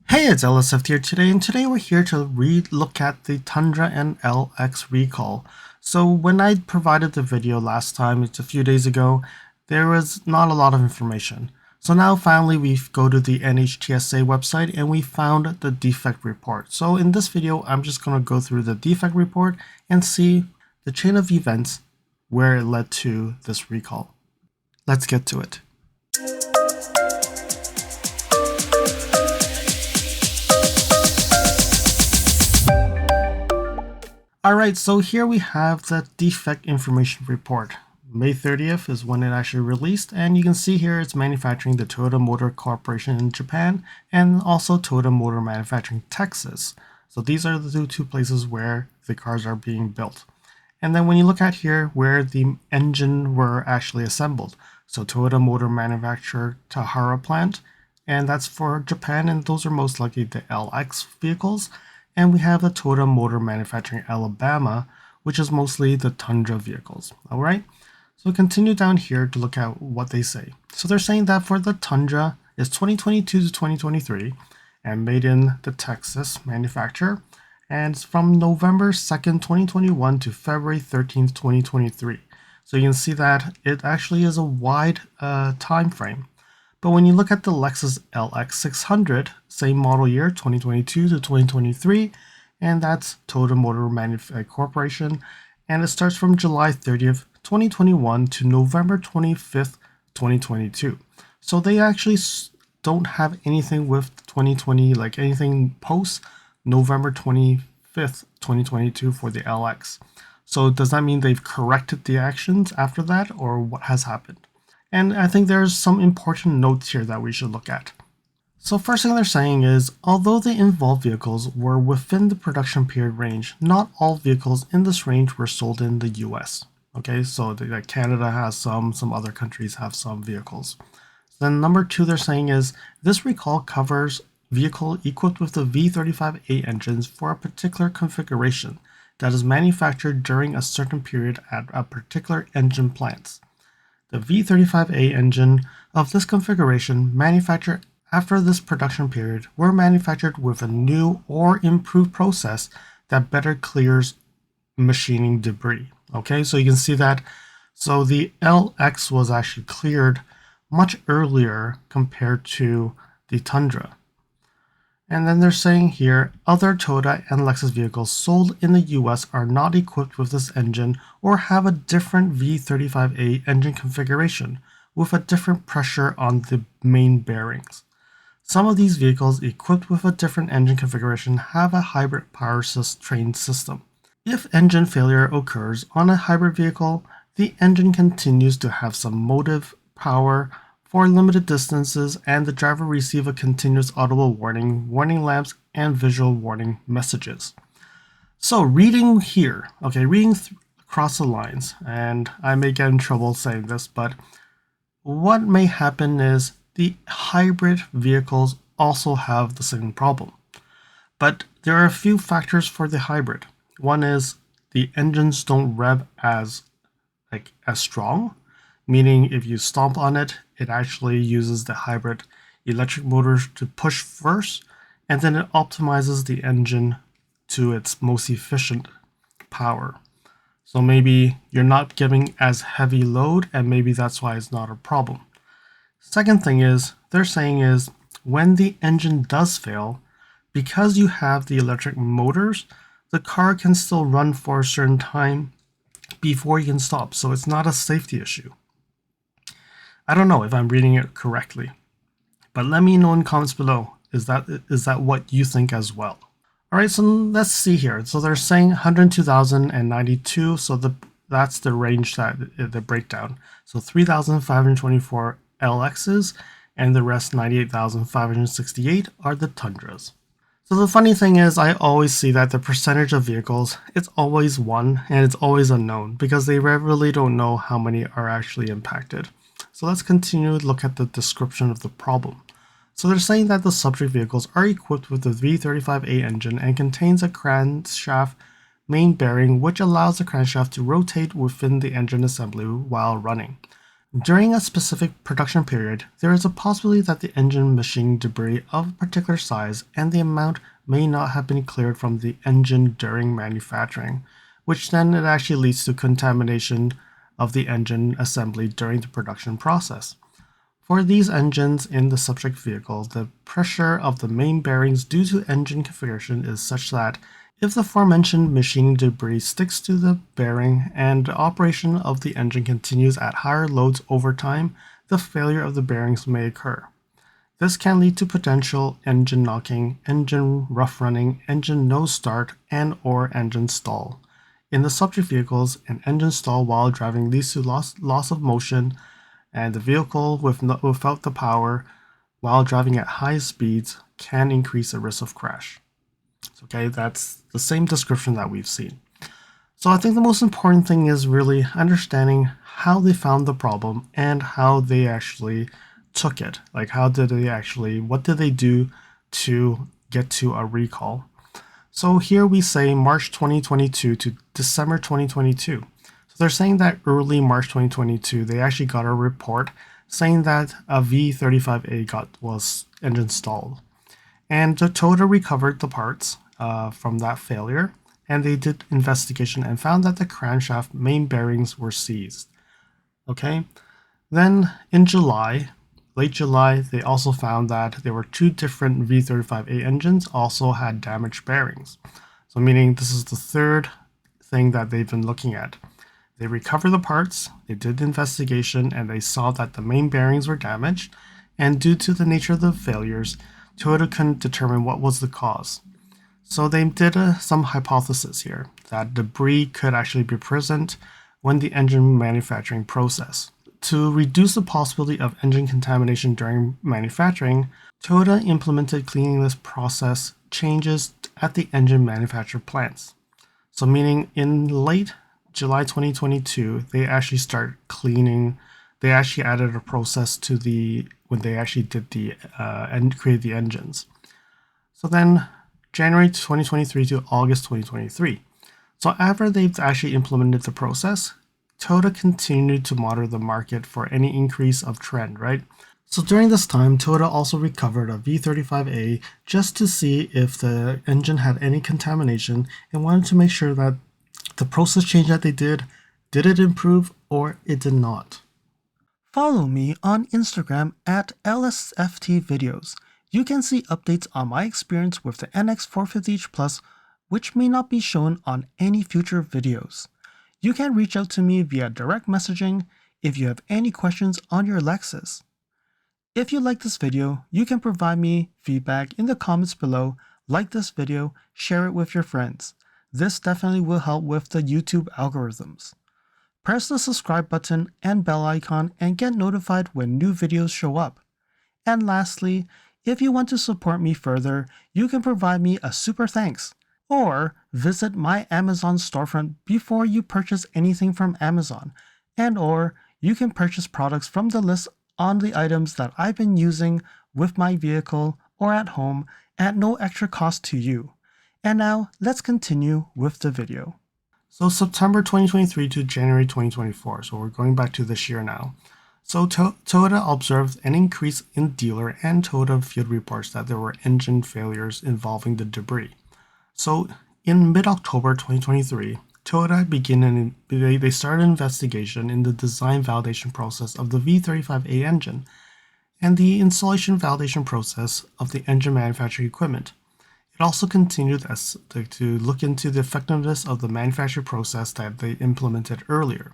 Hey, it's LSF here today, and today we're here to look at the Tundra and LX recall. So when I provided the video last time, it's a few days ago, there was not a lot of information. So now finally we go to the NHTSA website and we found the defect report. So in this video, I'm just going to go through the defect report and see the chain of events where it led to this recall. Let's get to it. Alright, so here we have the defect information report. May 30th is when it actually released, and you can see here it's manufacturing the Toyota Motor Corporation in Japan and also Toyota Motor Manufacturing Texas. So these are the two places where the cars are being built. And then when you look at here where the engine were actually assembled, so Toyota Motor Manufacturer Tahara plant, and that's for Japan, and those are most likely the LX vehicles. And we have the Toyota Motor Manufacturing Alabama, which is mostly the Tundra vehicles. All right, so continue down here to look at what they say. So they're saying that for the Tundra, it's 2022 to 2023 and made in the Texas manufacturer. And it's from November 2nd, 2021 to February 13th, 2023. So you can see that it actually is a wide time frame. But when you look at the Lexus LX600, same model year, 2022 to 2023, and that's Toyota Motor Manufacturing Corporation, and it starts from July 30th, 2021 to November 25th, 2022. So they actually don't have anything with 2020, like anything post November 25th, 2022 for the LX. So does that mean they've corrected the actions after that, or what has happened? And I think there's some important notes here that we should look at. So first thing they're saying is, although the involved vehicles were within the production period range, not all vehicles in this range were sold in the US. Okay, so Canada has some other countries have some vehicles. Then number two they're saying is, this recall covers vehicle equipped with the V35A engines for a particular configuration that is manufactured during a certain period at a particular engine plants. The V35A engine of this configuration manufactured after this production period were manufactured with a new or improved process that better clears machining debris. Okay, so you can see that. So the LX was actually cleared much earlier compared to the Tundra. And then they're saying here, other Toyota and Lexus vehicles sold in the US are not equipped with this engine or have a different V35A engine configuration with a different pressure on the main bearings. Some of these vehicles equipped with a different engine configuration have a hybrid powertrain system. If engine failure occurs on a hybrid vehicle, the engine continues to have some motive power for limited distances, and the driver receives a continuous audible warning, warning lamps, and visual warning messages. So reading here, okay, reading across the lines, and I may get in trouble saying this, but what may happen is the hybrid vehicles also have the same problem. But there are a few factors for the hybrid. One is the engines don't rev as strong, meaning if you stomp on it, it actually uses the hybrid electric motors to push first, and then it optimizes the engine to its most efficient power. So maybe you're not giving as heavy load, and maybe that's why it's not a problem. Second thing is, they're saying is, when the engine does fail, because you have the electric motors, the car can still run for a certain time before you can stop, so it's not a safety issue. I don't know if I'm reading it correctly, but let me know in comments below. Is that what you think as well? All right, so let's see here. So they're saying 102,092. So that's the range that the breakdown. So 3,524 LXs, and the rest 98,568 are the Tundras. So the funny thing is, I always see that the percentage of vehicles, it's always 1 and it's always unknown because they really don't know how many are actually impacted. So let's continue to look at the description of the problem. So they're saying that the subject vehicles are equipped with the V35A engine and contains a crankshaft main bearing which allows the crankshaft to rotate within the engine assembly while running. During a specific production period, there is a possibility that the engine machining debris of a particular size and the amount may not have been cleared from the engine during manufacturing, which then it actually leads to contamination of the engine assembly during the production process. For these engines in the subject vehicle, the pressure of the main bearings due to engine configuration is such that if the aforementioned machining debris sticks to the bearing and the operation of the engine continues at higher loads over time, the failure of the bearings may occur. This can lead to potential engine knocking, engine rough running, engine no start, and/or engine stall. In the subject vehicles, an engine stall while driving leads to loss of motion, and the vehicle without the power while driving at high speeds can increase the risk of crash. Okay, that's the same description that we've seen. So I think the most important thing is really understanding how they found the problem and how they actually took it. Like what did they do to get to a recall? So here we say March 2022 to December 2022. So they're saying that early March 2022, they actually got a report saying that a V35A was engine stalled. And Toyota recovered the parts from that failure, and they did investigation and found that the crankshaft main bearings were seized. Okay, then in late July, they also found that there were two different V35A engines also had damaged bearings. So meaning this is the third thing that they've been looking at. They recovered the parts, they did the investigation, and they saw that the main bearings were damaged, and due to the nature of the failures, Toyota couldn't determine what was the cause. So they did some hypothesis here that debris could actually be present when the engine manufacturing process. To reduce the possibility of engine contamination during manufacturing, Toyota implemented cleanliness process changes at the engine manufacturer plants. So meaning in late July 2022, they actually started cleaning. They actually added a process to when they actually did and created the engines. So then January 2023 to August 2023. So after they've actually implemented the process, Toyota continued to monitor the market for any increase of trend, right? So during this time, Toyota also recovered a V35A just to see if the engine had any contamination and wanted to make sure that the process change that they did it improve or it did not. Follow me on Instagram at LSFT Videos. You can see updates on my experience with the NX450H Plus, which may not be shown on any future videos. You can reach out to me via direct messaging if you have any questions on your Lexus. If you like this video, you can provide me feedback in the comments below, like this video, share it with your friends. This definitely will help with the YouTube algorithms. Press the subscribe button and bell icon and get notified when new videos show up. And lastly, if you want to support me further, you can provide me a super thanks, or visit my Amazon storefront before you purchase anything from Amazon, or you can purchase products from the list on the items that I've been using with my vehicle or at home at no extra cost to you. And now, let's continue with the video. So September 2023 to January 2024, so we're going back to this year now. So Toyota observed an increase in dealer and Toyota field reports that there were engine failures involving the debris. So in mid-October 2023, Toyota they started an investigation in the design validation process of the V35A engine and the installation validation process of the engine manufacturing equipment. It also continued to look into the effectiveness of the manufacturing process that they implemented earlier.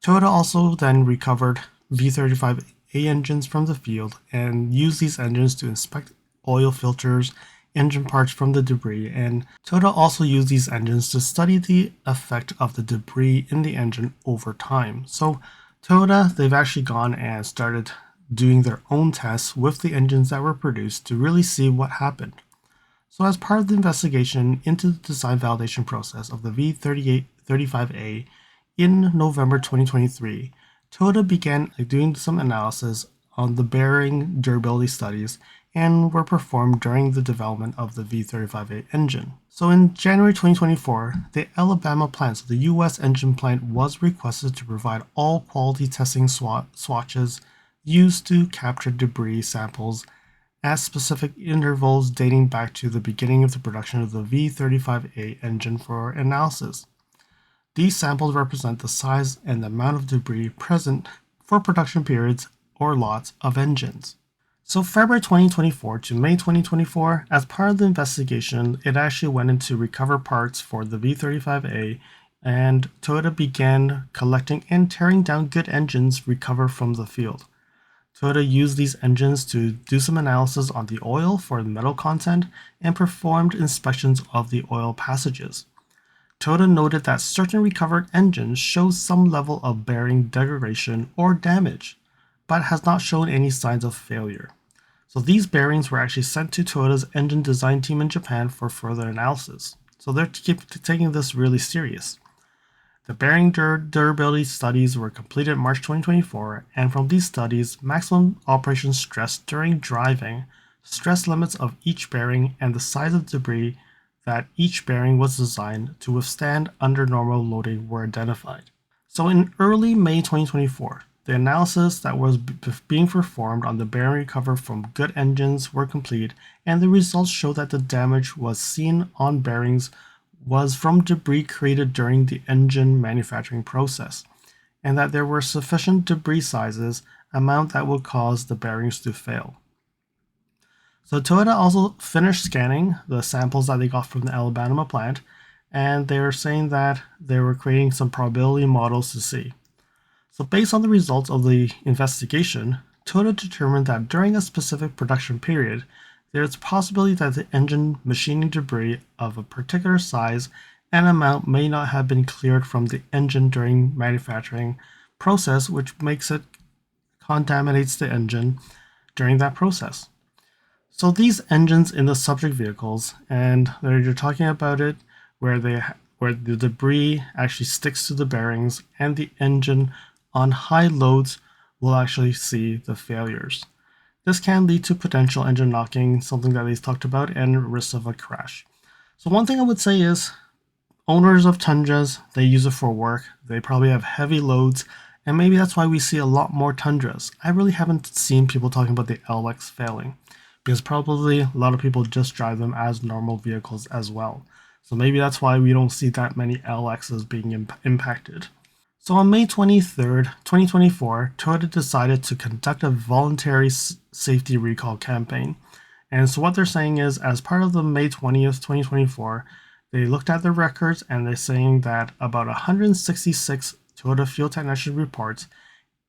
Toyota also then recovered V35A engines from the field and used these engines to inspect oil filters, engine parts from the debris, and Toyota also used these engines to study the effect of the debris in the engine over time. So Toyota, they've actually gone and started doing their own tests with the engines that were produced to really see what happened. So as part of the investigation into the design validation process of the V35A in November 2023, Toyota began doing some analysis on the bearing durability studies and were performed during the development of the V35A engine. So in January 2024, the Alabama plant, so the US engine plant, was requested to provide all quality testing swatches used to capture debris samples at specific intervals dating back to the beginning of the production of the V35A engine for analysis. These samples represent the size and the amount of debris present for production periods or lots of engines. So February 2024 to May 2024, as part of the investigation, it actually went into recover parts for the V35A, and Toyota began collecting and tearing down good engines recovered from the field. Toyota used these engines to do some analysis on the oil for the metal content and performed inspections of the oil passages. Toyota noted that certain recovered engines show some level of bearing degradation or damage, but has not shown any signs of failure. So these bearings were actually sent to Toyota's engine design team in Japan for further analysis. So they're taking this really serious. The bearing durability studies were completed in March 2024, and from these studies, maximum operation stress during driving, stress limits of each bearing, and the size of debris that each bearing was designed to withstand under normal loading were identified. So in early May 2024, the analysis that was being performed on the bearing recovered from good engines were complete, and the results show that the damage was seen on bearings was from debris created during the engine manufacturing process, and that there were sufficient debris sizes amount that would cause the bearings to fail. So Toyota also finished scanning the samples that they got from the Alabama plant, and they were saying that they were creating some probability models to see. So based on the results of the investigation, Toyota determined that during a specific production period, there is a possibility that the engine machining debris of a particular size and amount may not have been cleared from the engine during manufacturing process, which makes it contaminates the engine during that process. So these engines in the subject vehicles, and you're talking about it where the debris actually sticks to the bearings and the engine on high loads will actually see the failures. This can lead to potential engine knocking, something that they've talked about, and risk of a crash. So one thing I would say is owners of Tundras, they use it for work. They probably have heavy loads, and maybe that's why we see a lot more Tundras. I really haven't seen people talking about the LX failing, because probably a lot of people just drive them as normal vehicles as well. So maybe that's why we don't see that many LXs being impacted. So on May 23rd, 2024, Toyota decided to conduct a voluntary safety recall campaign. And so what they're saying is, as part of the May 20th, 2024, they looked at the records and they're saying that about 166 Toyota fuel technician reports,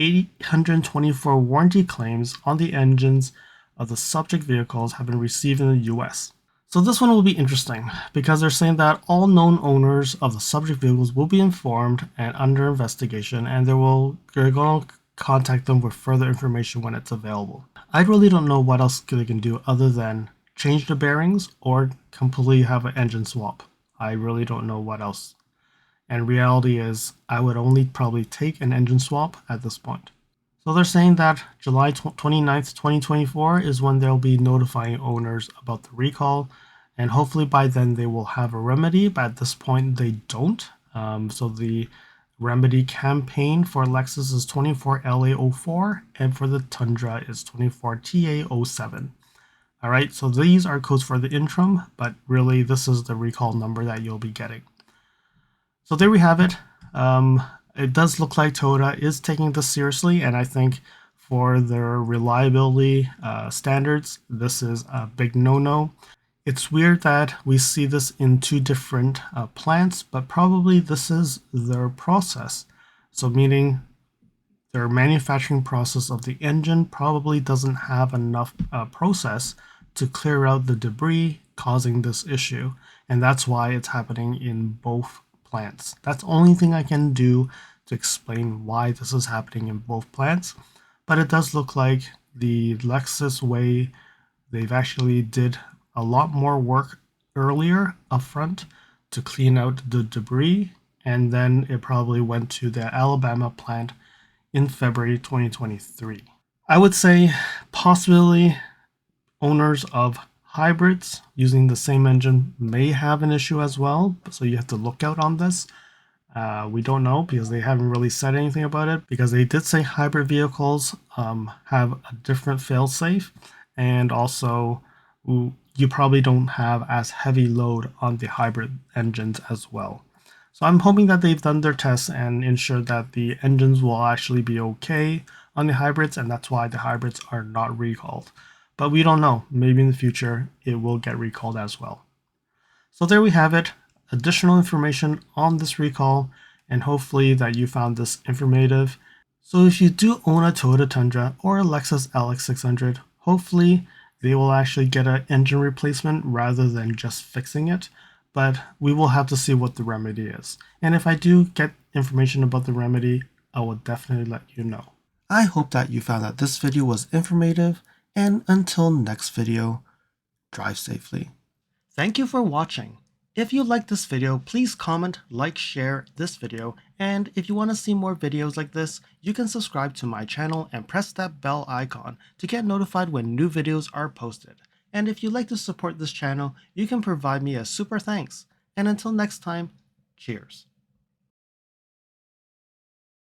824 warranty claims on the engines of the subject vehicles have been received in the US. So this one will be interesting because they're saying that all known owners of the subject vehicles will be informed and under investigation, and they're going to contact them with further information when it's available. I really don't know what else they can do other than change the bearings or completely have an engine swap. I really don't know what else. And reality is, I would only probably take an engine swap at this point. So they're saying that July 29th, 2024 is when they'll be notifying owners about the recall, and hopefully by then they will have a remedy, but at this point they don't. So the remedy campaign for Lexus is 24LA04, and for the Tundra is 24TA07. All right, so these are codes for the interim, but really this is the recall number that you'll be getting. So there we have it. It does look like Toyota is taking this seriously, and I think for their reliability standards, this is a big no-no. It's weird that we see this in two different plants, but probably this is their process. So meaning their manufacturing process of the engine probably doesn't have enough process to clear out the debris causing this issue, and that's why it's happening in both plants. That's the only thing I can do to explain why this is happening in both plants, but it does look like the Lexus way, they've actually did a lot more work earlier upfront to clean out the debris, and then it probably went to the Alabama plant in February 2023. I would say possibly Owners of hybrids using the same engine may have an issue as well, so you have to look out on this. We don't know because they haven't really said anything about it, because they did say hybrid vehicles have a different failsafe, and also you probably don't have as heavy load on the hybrid engines as well. So I'm hoping that they've done their tests and ensured that the engines will actually be okay on the hybrids, and that's why the hybrids are not recalled. But we don't know. Maybe in the future it will get recalled as well. So there we have it. Additional information on this recall, and hopefully that you found this informative. So if you do own a Toyota Tundra or a Lexus LX600, hopefully they will actually get an engine replacement rather than just fixing it. But we will have to see what the remedy is. And if I do get information about the remedy, I will definitely let you know. I hope that you found that this video was informative, and until next video, drive safely. Thank you for watching. If you liked this video, please comment, like, share this video, and if you want to see more videos like this, you can subscribe to my channel and press that bell icon to get notified when new videos are posted. And if you'd like to support this channel, you can provide me a super thanks. And until next time, cheers.